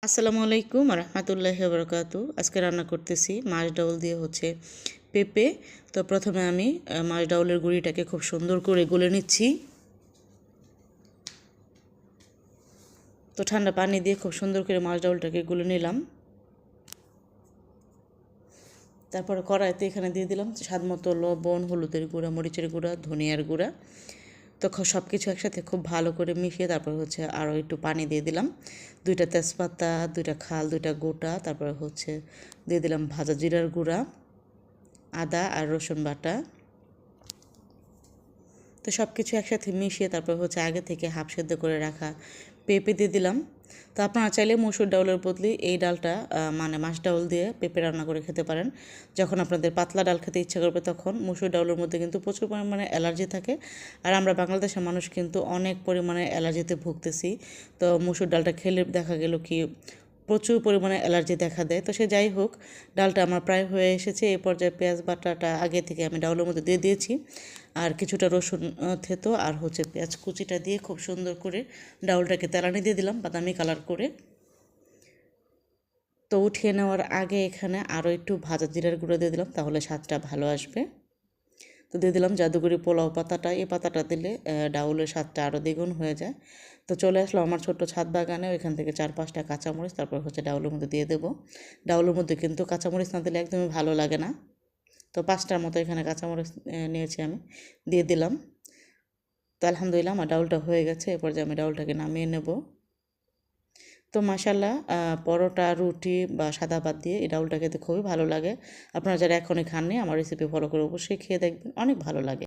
আসসালামু আলাইকুম রহমতুল্লাহি বারাকাতু। আজকে রান্না করতেছি মাছ ডাউল দিয়ে পেঁপে। তো প্রথমে আমি মাছ ডাউলের গুঁড়িটাকে খুব সুন্দর করে গুলে নিচ্ছি। তো ঠান্ডা পানি দিয়ে খুব সুন্দর করে মাছ ডাউলটাকে গুলে নিলাম। তারপরে কড়াইতে এখানে দিয়ে দিলাম স্বাদ মতো লবণ, হলুদের গুঁড়া, মরিচের গুঁড়া, ধনিয়ার গুঁড়া। তো সব কিছু একসাথে খুব ভালো করে মিশিয়ে তারপর আরও একটু পানি দিয়ে দিলাম। 2টা তেজপাতা, 2টা খাল, 2টা গোটা, তারপরে দিয়ে দিলাম ভাজা জিরার গুঁড়া, আদা আর রসুন বাটা। তো সব কিছু একসাথে মিশিয়ে তারপর আগে থেকে হাফ সেদ্ধ করে রাখা পেঁপে দিয়ে দিলাম। তো আপনারা চাইলে মসুর ডাউলের বদলে এই ডালটা মানে মাছ ডাউল দিয়ে পেঁপে রান্না করে খেতে পারেন। যখন আপনাদের পাতলা ডাল খেতে ইচ্ছা করবে তখন মসুর ডাউলের মধ্যে কিন্তু প্রচুর পরিমাণে অ্যালার্জি থাকে, আর আমরা বাংলাদেশের মানুষ কিন্তু অনেক পরিমাণে অ্যালার্জিতে ভুগতেছি। তো মসুর ডালটা খেলে দেখা গেল কি প্রচুর পরিমাণে অ্যালার্জি দেখা দেয়। তো সে যাই হোক, ডালটা আমার প্রায় হয়ে এসেছে। এই পর্যায়ে পেঁয়াজ বাটাটা আগে থেকে আমি ডাউলের মধ্যে দিয়ে দিয়েছি, আর কিছুটা রসুন থেতো আর পেঁয়াজ কুচিটা দিয়ে খুব সুন্দর করে ডাউলটাকে তেলানি দিয়ে দিলাম বাদামি কালার করে। তো উঠিয়ে নেওয়ার আগে এখানে আরও একটু ভাজা জিরার গুঁড়ো দিয়ে দিলাম, তাহলে স্বাদটা ভালো আসবে। তো দিয়ে দিলাম জাদুগরি পোলাও পাতাটা। এই পাতাটা দিলে ডাউলের স্বাদটা আরও দ্বিগুণ হয়ে যায়। তো চলে আসলো আমার ছোট্ট ছাদ বাগানে, ওইখান থেকে 4-5টা কাঁচামরিচ তারপর ডাউলের মধ্যে দিয়ে দেবো। ডাউলের মধ্যে কিন্তু কাঁচামরিচ না দিলে একদমই ভালো লাগে না। তো 5টার মতো এখানে কাঁচামরিচ নিয়েছি, আমি দিয়ে দিলাম। তো আলহামদুলিল্লাহ আমার ডাউলটা হয়ে গেছে। এরপর যে আমি ডাউলটাকে নামিয়ে নেব। তো মাশাল্লাহ, পরোটা, রুটি বা সাদা ভাত দিয়ে এই ডাউলটা খেতে খুবই ভালো লাগে। আপনারা যারা এখনই খাননি আমার রেসিপি ফলো করে অবশ্যই খেয়ে দেখবেন, অনেক ভালো লাগে।